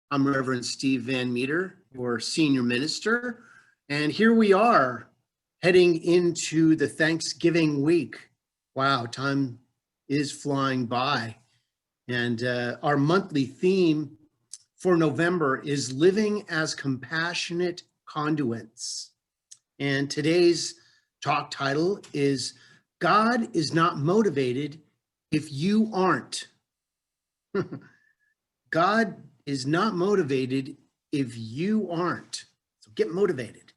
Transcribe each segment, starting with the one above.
I'm Reverend Steve Van Meter, your senior minister, and here we are heading into the Thanksgiving week. Wow, time is flying by. And our monthly theme for November is living as compassionate conduits. And today's talk title is God is not motivated if you aren't. God is not motivated if you aren't. So get motivated.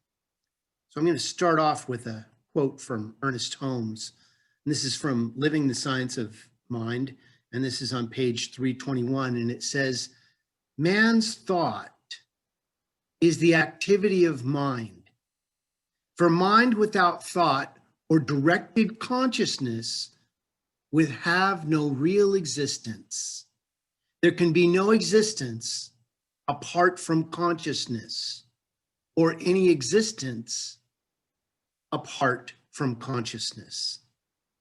So I'm going to start off with a quote from Ernest Holmes. And this is from Living the Science of Mind. And this is on page 321. And it says, man's thought is the activity of mind. For mind without thought or directed consciousness would have no real existence. There can be no existence apart from consciousness, or any existence apart from consciousness.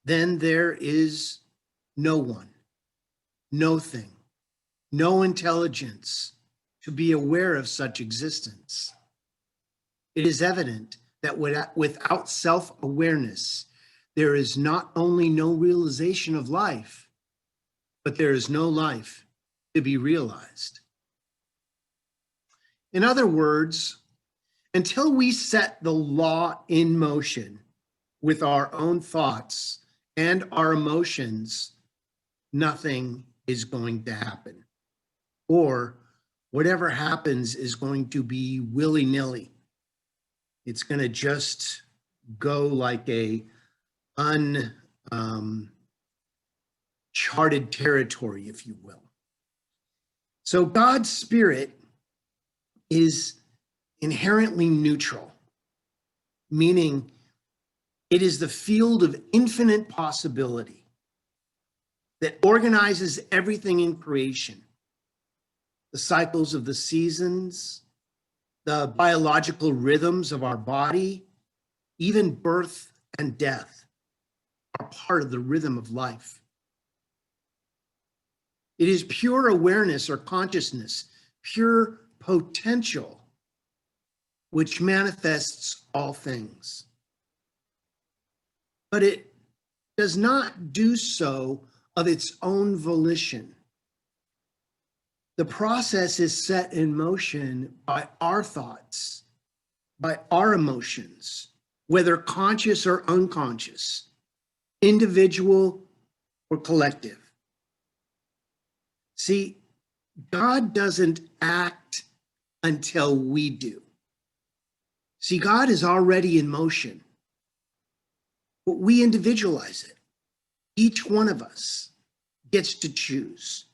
Then there is no one, no thing, no intelligence to be aware of such existence. It is evident that without self-awareness, there is not only no realization of life, but there is no life to be realized. In other words, until we set the law in motion with our own thoughts and our emotions, nothing is going to happen. Or whatever happens is going to be willy-nilly. It's going to just go like a uncharted territory, if you will. So God's spirit is inherently neutral, meaning it is the field of infinite possibility that organizes everything in creation. The cycles of the seasons, the biological rhythms of our body, even birth and death are part of the rhythm of life. It is pure awareness or consciousness, pure potential, which manifests all things. But it does not do so of its own volition. The process is set in motion by our thoughts, by our emotions, whether conscious or unconscious, individual or collective. See, God doesn't act until we do. See, God is already in motion, but we individualize it. Each one of us gets to choose.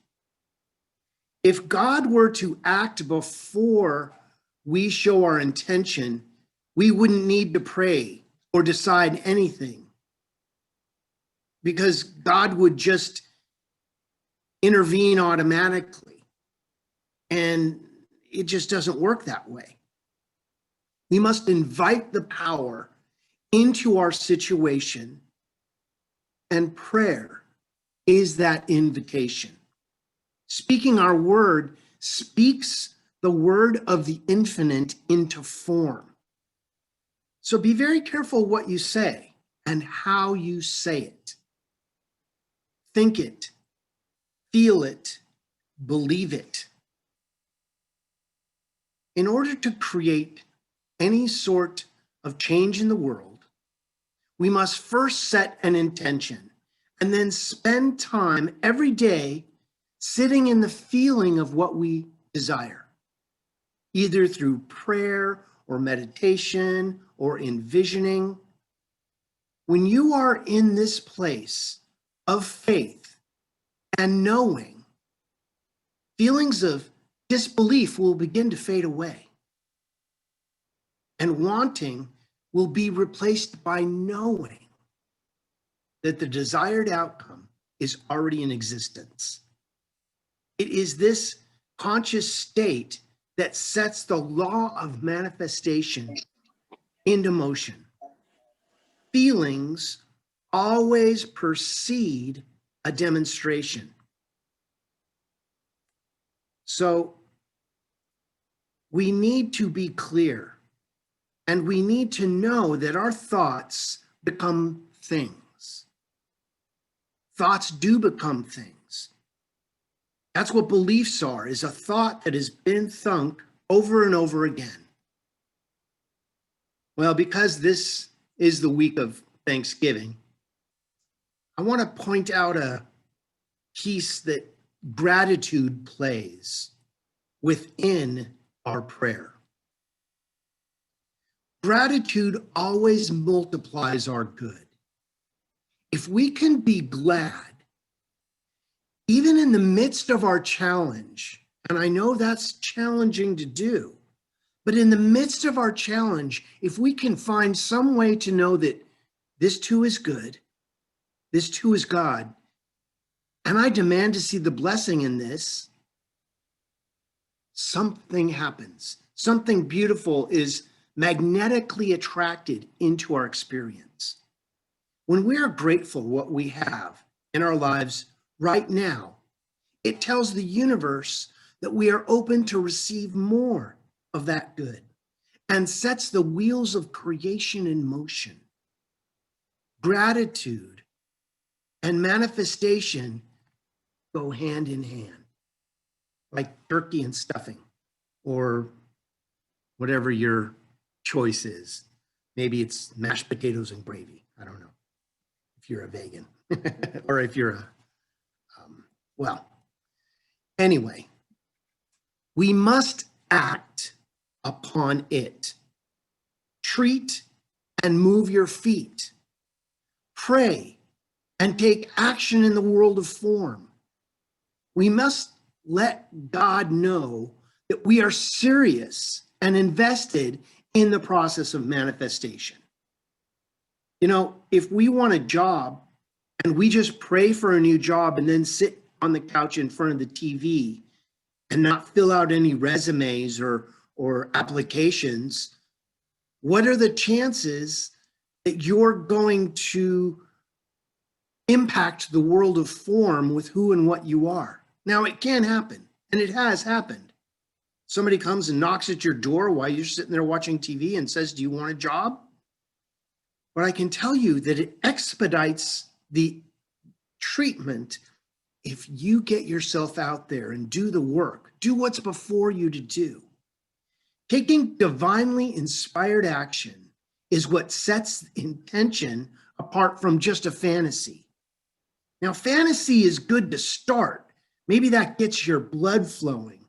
If God were to act before we show our intention, we wouldn't need to pray or decide anything, because God would just intervene automatically. And it just doesn't work that way. We must invite the power into our situation, and prayer is that invitation. Speaking our word speaks the word of the infinite into form. So be very careful what you say and how you say it. Think it, feel it, believe it. In order to create any sort of change in the world, we must first set an intention and then spend time every day sitting in the feeling of what we desire, either through prayer or meditation or envisioning. When you are in this place of faith and knowing, feelings of disbelief will begin to fade away, and wanting will be replaced by knowing that the desired outcome is already in existence. It is this conscious state that sets the law of manifestation into motion. Feelings always precede a demonstration. So we need to be clear, and we need to know that our thoughts become things. Thoughts do become things. That's what beliefs are, is a thought that has been thunk over and over again. Well, because this is the week of Thanksgiving, I want to point out a piece that gratitude plays within our prayer. Gratitude always multiplies our good. If we can be glad, even in the midst of our challenge, and I know that's challenging to do, but in the midst of our challenge, if we can find some way to know that this too is good, this too is God, and I demand to see the blessing in this, something happens. Something beautiful is magnetically attracted into our experience. When we are grateful for what we have in our lives right now, it tells the universe that we are open to receive more of that good and sets the wheels of creation in motion. Gratitude and manifestation go hand in hand, like turkey and stuffing, or whatever your choice is. Maybe it's mashed potatoes and gravy. I don't know if you're a vegan or if you're a, well, anyway, we must act upon it. Treat and move your feet. Pray and take action in the world of form. We must let God know that we are serious and invested in the process of manifestation. You know, if we want a job and we just pray for a new job and then sit on the couch in front of the TV and not fill out any resumes or applications, what are the chances that you're going to impact the world of form with who and what you are? Now, it can happen, and it has happened. Somebody comes and knocks at your door while you're sitting there watching TV and says, "Do you want a job?" But I can tell you that it expedites the treatment if you get yourself out there and do the work, do what's before you to do. Taking divinely inspired action is what sets intention apart from just a fantasy. Now, fantasy is good to start. Maybe that gets your blood flowing,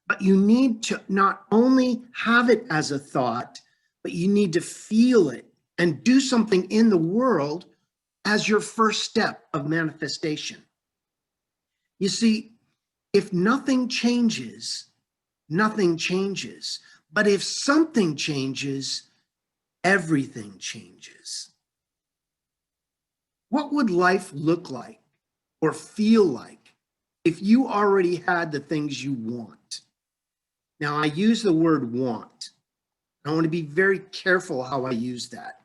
but you need to not only have it as a thought, but you need to feel it and do something in the world as your first step of manifestation. You see, if nothing changes, nothing changes. But if something changes, everything changes. What would life look like or feel like if you already had the things you want? Now, I use the word want. I want to be very careful how I use that.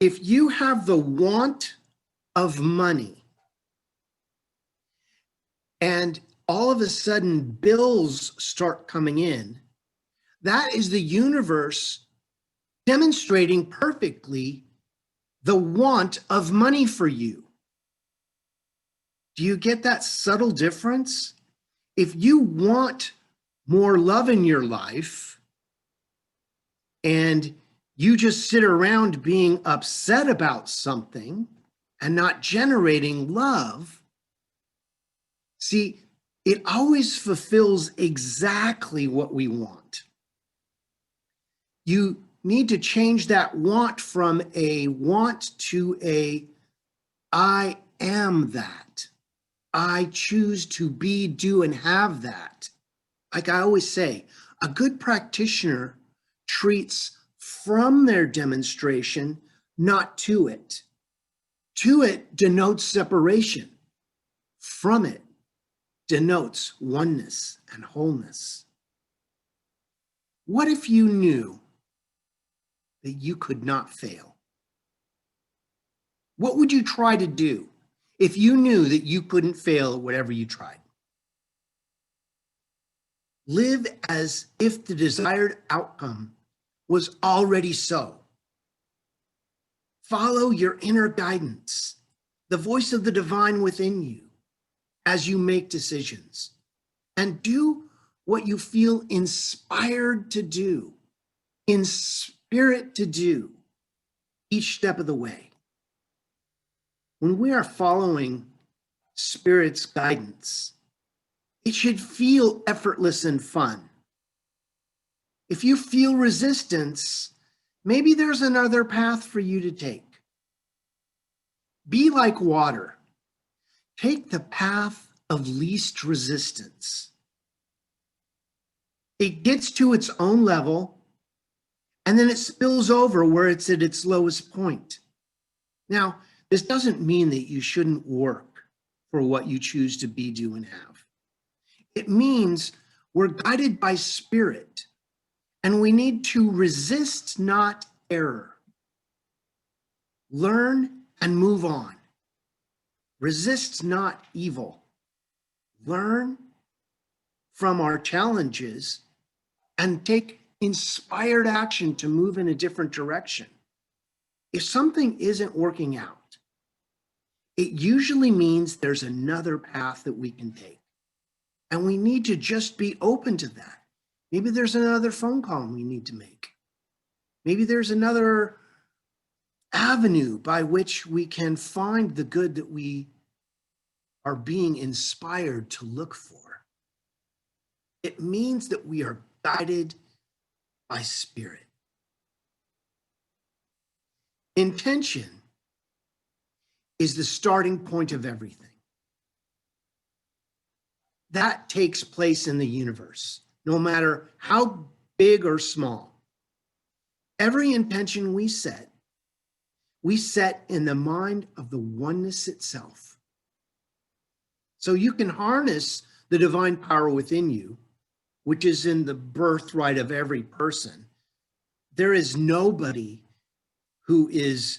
If you have the want of money and all of a sudden bills start coming in, that is the universe demonstrating perfectly the want of money for you. Do you get that subtle difference? If you want more love in your life and you just sit around being upset about something and not generating love, see, it always fulfills exactly what we want. You need to change that want from a want to a I am that. I choose to be, do, and have that. Like I always say, a good practitioner treats from their demonstration, not to it. To it denotes separation. From it denotes oneness and wholeness. What if you knew that you could not fail? What would you try to do if you knew that you couldn't fail at whatever you tried? Live as if the desired outcome was already so. Follow your inner guidance, the voice of the divine within you as you make decisions, and do what you feel inspired to do, in spirit to do, each step of the way. When we are following Spirit's guidance, it should feel effortless and fun. If you feel resistance, maybe there's another path for you to take. Be like water. Take the path of least resistance. It gets to its own level, and then it spills over where it's at its lowest point. Now, this doesn't mean that you shouldn't work for what you choose to be, do, and have. It means we're guided by Spirit, and we need to resist not error. Learn and move on. Resist not evil. Learn from our challenges and take inspired action to move in a different direction. If something isn't working out, it usually means there's another path that we can take. And we need to just be open to that. Maybe there's another phone call we need to make. Maybe there's another avenue by which we can find the good that we are being inspired to look for. It means that we are guided by Spirit. Intention is the starting point of everything. That takes place in the universe, no matter how big or small. Every intention we set in the mind of the oneness itself. So you can harness the divine power within you, which is in the birthright of every person. There is nobody who is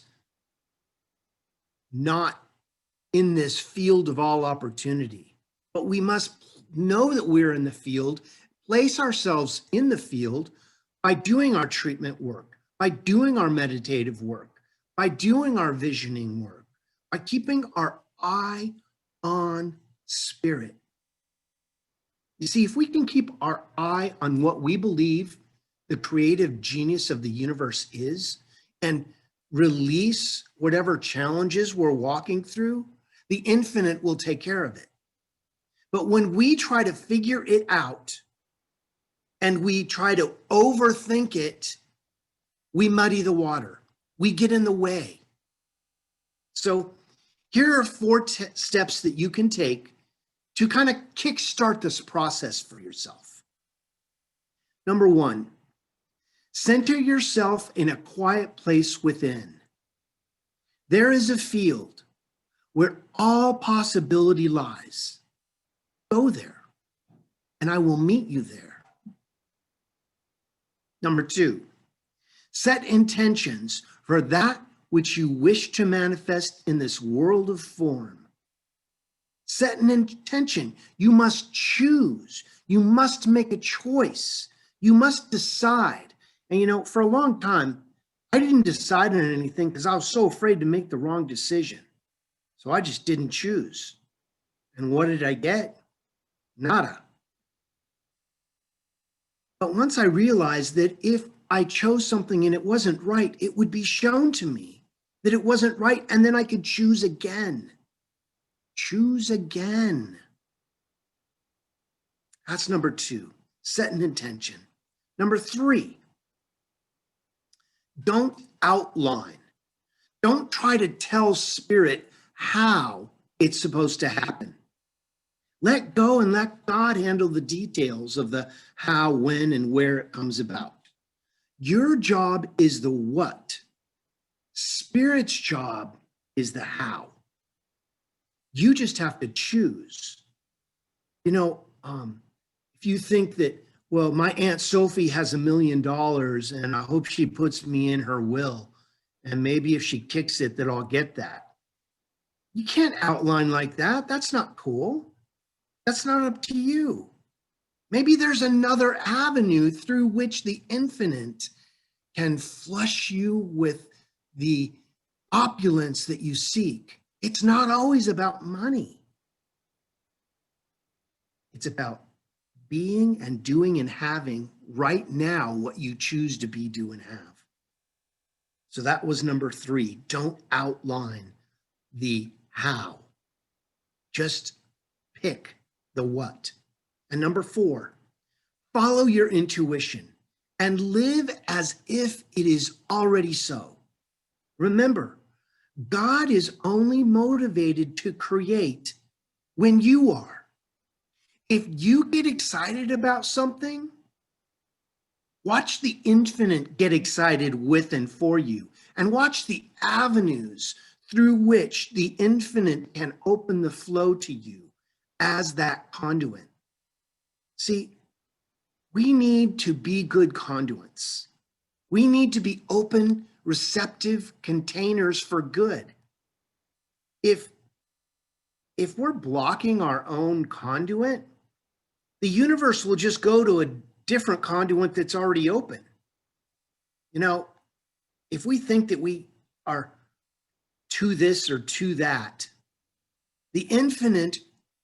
not in this field of all opportunity. But we must know that we're in the field, place ourselves in the field by doing our treatment work, by doing our meditative work, by doing our visioning work, by keeping our eye on Spirit. You see, if we can keep our eye on what we believe the creative genius of the universe is and release whatever challenges we're walking through, the infinite will take care of it. But when we try to figure it out and we try to overthink it, we muddy the water. We get in the way. So here are 4 steps that you can take to kind of kickstart this process for yourself. Number 1, center yourself in a quiet place within. There is a field where all possibility lies. Go there, and I will meet you there. Number 2, set intentions for that which you wish to manifest in this world of form. Set an intention. You must choose. You must make a choice. You must decide. And for a long time, I didn't decide on anything because I was so afraid to make the wrong decision. So I just didn't choose. And what did I get? Nada. But once I realized that if I chose something and it wasn't right, it would be shown to me that it wasn't right, and then I could choose again. Choose again. That's number 2, set an intention. Number 3, don't outline. Don't try to tell Spirit how it's supposed to happen. Let go and let God handle the details of the how, when, and where it comes about. Your job is the what. Spirit's job is the how. You just have to choose. If you think that, well, my Aunt Sophie has $1 million and I hope she puts me in her will, and maybe if she kicks it, that I'll get that. You can't outline like that. That's not cool. That's not up to you. Maybe there's another avenue through which the infinite can flush you with the opulence that you seek. It's not always about money. It's about being and doing and having right now what you choose to be, do, and have. So that was number 3. Don't outline the how. Just pick the what. And number 4, follow your intuition and live as if it is already so. Remember, God is only motivated to create when you are. If you get excited about something, watch the infinite get excited with and for you, and watch the avenues through which the infinite can open the flow to you as that conduit. See, we need to be good conduits. We need to be open, receptive containers for good. If we're blocking our own conduit, the universe will just go to a different conduit that's already open. You know, if we think that we are to this or to that, the infinite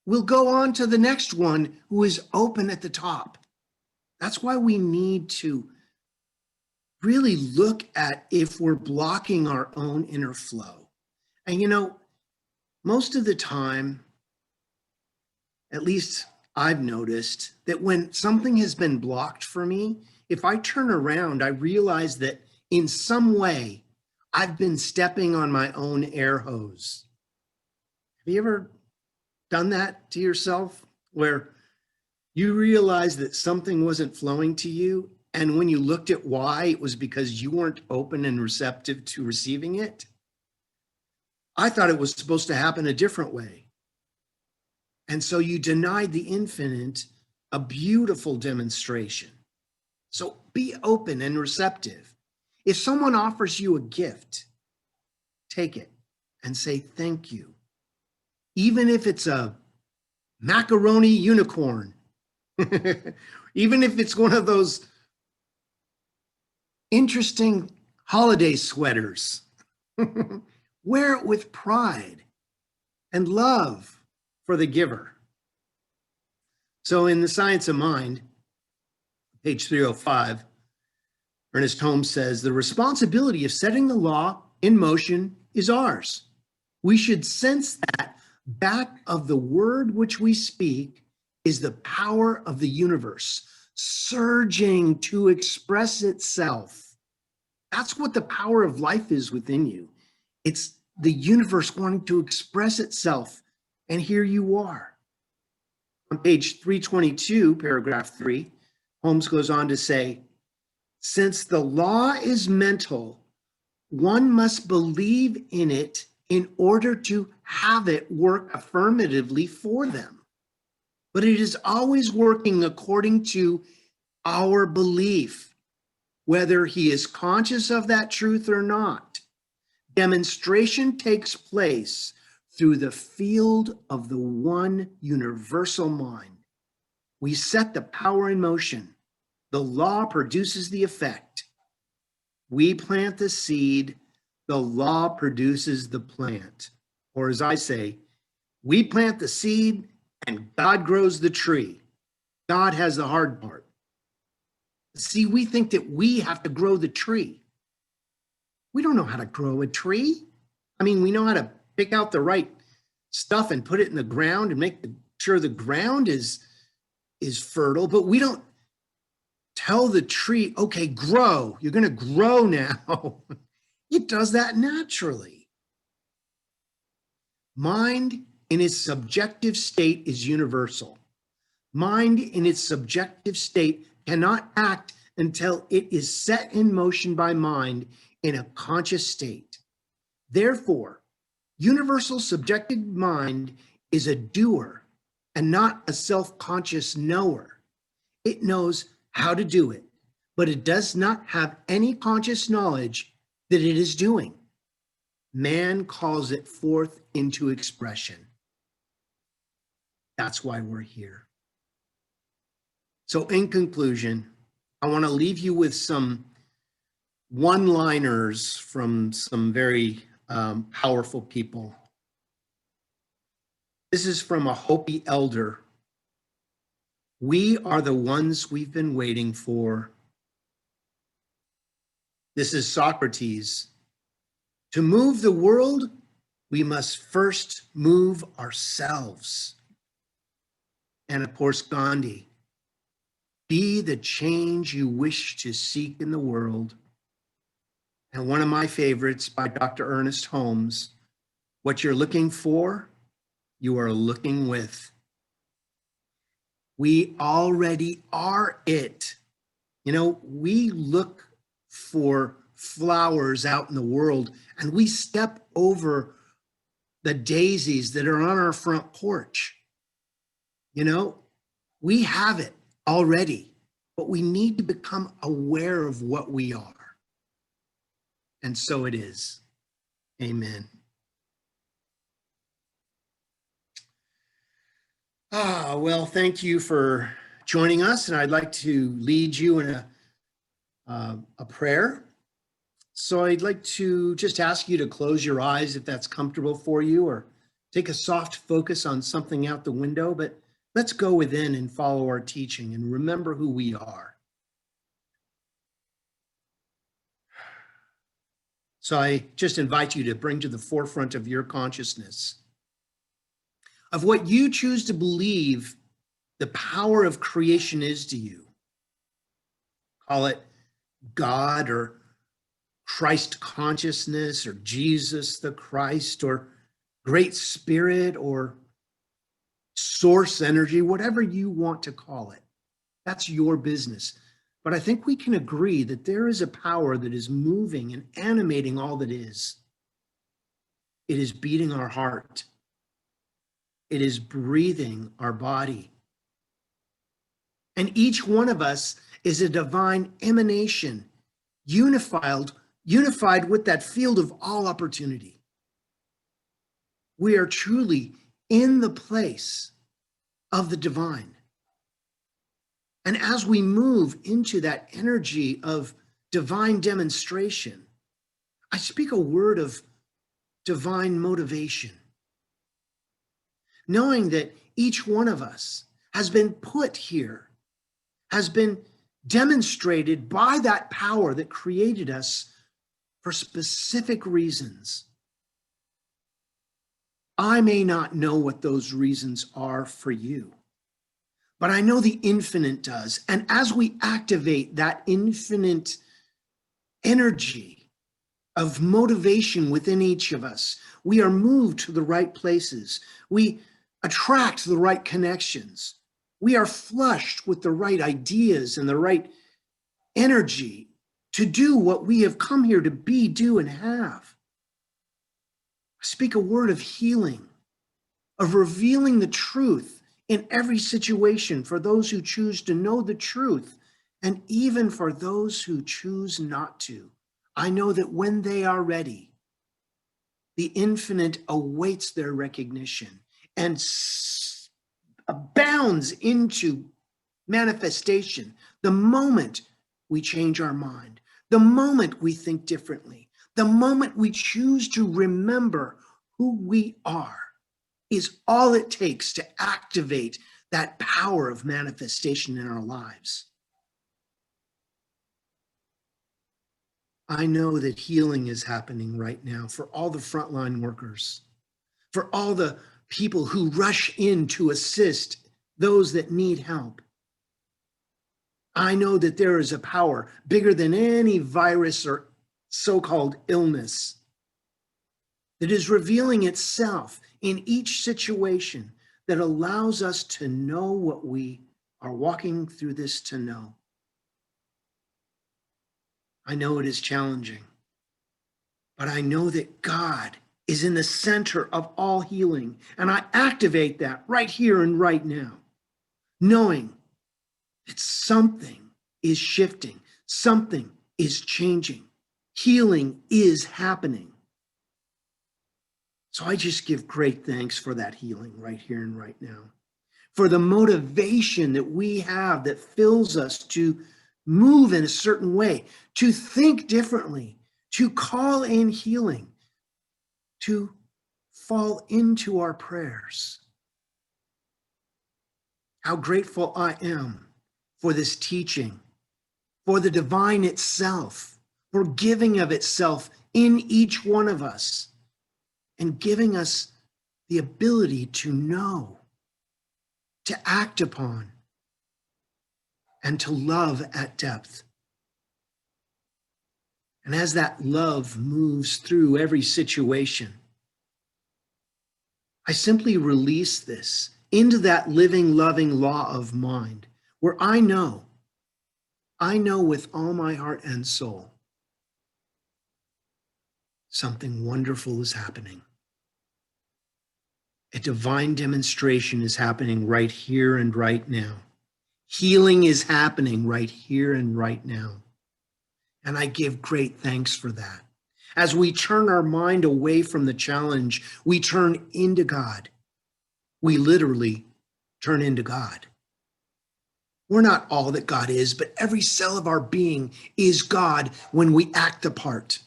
will go on to the next one who is open at the top. That's why we need to really look at if we're blocking our own inner flow. And you know, most of the time, at least I've noticed that when something has been blocked for me, if I turn around, I realize that in some way I've been stepping on my own air hose. Have you ever done that to yourself where you realize that something wasn't flowing to you, and when you looked at why, it was because you weren't open and receptive to receiving it? I thought it was supposed to happen a different way. And so you denied the infinite a beautiful demonstration. So be open and receptive. If someone offers you a gift, take it and say thank you. Even if it's a macaroni unicorn, even if it's one of those interesting holiday sweaters, wear it with pride and love for the giver. So in The Science of Mind, page 305, Ernest Holmes says, the responsibility of setting the law in motion is ours. We should sense that back of the word which we speak is the power of the universe surging to express itself. That's what the power of life is within you. It's the universe wanting to express itself, and here you are. On page 322, paragraph 3, Holmes goes on to say, since the law is mental, one must believe in it in order to have it work affirmatively for them. But it is always working according to our belief, whether he is conscious of that truth or not. Demonstration takes place through the field of the one universal mind. We set the power in motion. The law produces the effect. We plant the seed, the law produces the plant. Or as I say, we plant the seed and God grows the tree. God has the hard part. See, we think that we have to grow the tree. We don't know how to grow a tree. I mean, we know how to pick out the right stuff and put it in the ground and make sure the ground is fertile, but we don't tell the tree, okay, grow. You're going to grow now. It does that naturally. Mind in its subjective state is universal. Mind in its subjective state cannot act until it is set in motion by mind in a conscious state. Therefore, universal subjective mind is a doer and not a self-conscious knower. It knows how to do it, but it does not have any conscious knowledge that it is doing. Man calls it forth into expression. That's why we're here. So in conclusion, I want to leave you with some one-liners from some very powerful people. This is from a Hopi elder. We are the ones we've been waiting for. This is Socrates. To move the world, we must first move ourselves. And of course, Gandhi. Be the change you wish to seek in the world. And one of my favorites by Dr. Ernest Holmes, what you're looking for, you are looking with. We already are it. You know, we look for flowers out in the world and we step over the daisies that are on our front porch. You know, we have it already, but we need to become aware of what we are. And so it is. Amen. Well, thank you for joining us. And I'd like to lead you in a prayer. So I'd like to just ask you to close your eyes if that's comfortable for you, or take a soft focus on something out the window, but let's go within and follow our teaching and remember who we are. So I just invite you to bring to the forefront of your consciousness of what you choose to believe the power of creation is to you. Call it God or Christ consciousness or Jesus the Christ or Great Spirit or source energy, whatever you want to call it. That's your business. But I think we can agree that there is a power that is moving and animating all that is. It is beating our heart. It is breathing our body. And each one of us is a divine emanation, unified with that field of all opportunity. We are truly in the place of the divine. And as we move into that energy of divine demonstration, I speak a word of divine motivation, knowing that each one of us has been put here, has been demonstrated by that power that created us for specific reasons. I may not know what those reasons are for you, but I know the infinite does. And as we activate that infinite energy of motivation within each of us, we are moved to the right places. We attract the right connections. We are flushed with the right ideas and the right energy to do what we have come here to be, do, and have. I speak a word of healing, of revealing the truth in every situation for those who choose to know the truth, and even for those who choose not to. I know that when they are ready, the infinite awaits their recognition and abounds into manifestation the moment we change our mind, the moment we think differently, the moment we choose to remember who we are. Is all it takes to activate that power of manifestation in our lives. I know that healing is happening right now for all the frontline workers, for all the people who rush in to assist those that need help. I know that there is a power bigger than any virus or so-called illness that is revealing itself in each situation that allows us to know what we are walking through this to know. I know it is challenging, but I know that God is in the center of all healing, and I activate that right here and right now, knowing that something is shifting, something is changing, healing is happening. So I just give great thanks for that healing right here and right now, for the motivation that we have that fills us to move in a certain way, to think differently, to call in healing, to fall into our prayers. How grateful I am for this teaching, for the divine itself, for giving of itself in each one of us and giving us the ability to know, to act upon, and to love at depth. And as that love moves through every situation, I simply release this into that living, loving law of mind where I know with all my heart and soul, something wonderful is happening. A divine demonstration is happening right here and right now. Healing is happening right here and right now. And I give great thanks for that. As we turn our mind away from the challenge, we turn into God. We literally turn into God. We're not all that God is, but every cell of our being is God when we act the part.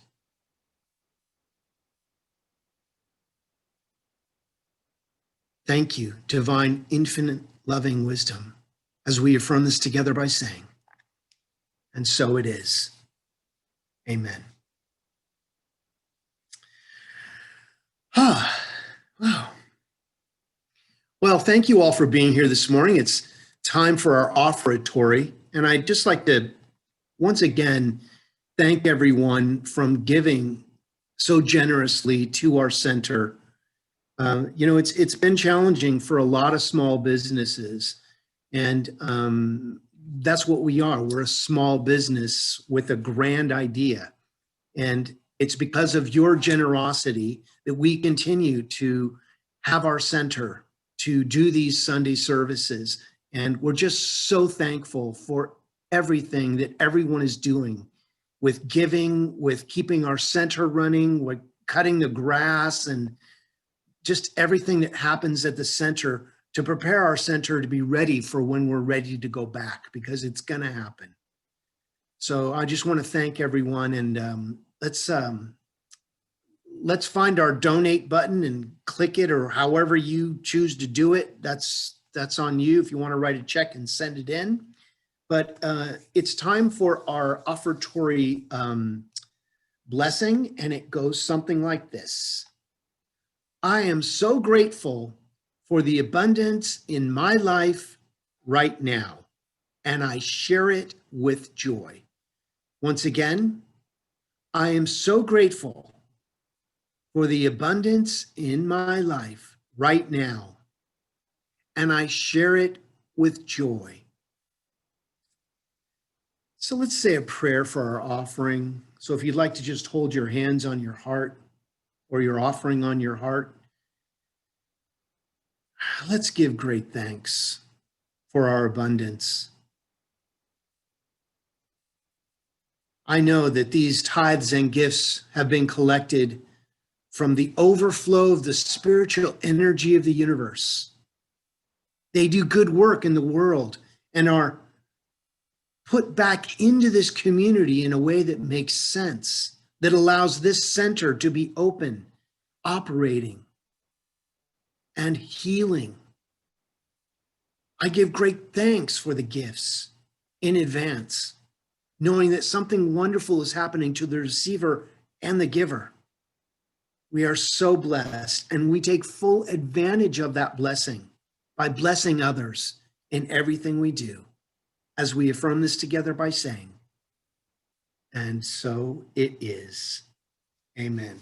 Thank you, divine, infinite, loving wisdom, as we affirm this together by saying, and so it is. Amen. Wow. Well, thank you all for being here this morning. It's time for our offertory. And I'd just like to, once again, thank everyone from giving so generously to our center. It's been challenging for a lot of small businesses. And that's what we are. We're a small business with a grand idea. And it's because of your generosity that we continue to have our center, to do these Sunday services. And we're just so thankful for everything that everyone is doing with giving, with keeping our center running, with cutting the grass, and just everything that happens at the center to prepare our center to be ready for when we're ready to go back, because it's going to happen. So I just want to thank everyone, and let's find our donate button and click it, or however you choose to do it. That's on you if you want to write a check and send it in. But it's time for our offertory blessing, and it goes something like this. I am so grateful for the abundance in my life right now, and I share it with joy. Once again, I am so grateful for the abundance in my life right now, and I share it with joy. So let's say a prayer for our offering. So if you'd like to just hold your hands on your heart or your offering on your heart, let's give great thanks for our abundance. I know that these tithes and gifts have been collected from the overflow of the spiritual energy of the universe. They do good work in the world and are put back into this community in a way that makes sense, that allows this center to be open, operating, and healing. I give great thanks for the gifts in advance, knowing that something wonderful is happening to the receiver and the giver. We are so blessed, and we take full advantage of that blessing by blessing others in everything we do, as we affirm this together by saying, and so it is. Amen.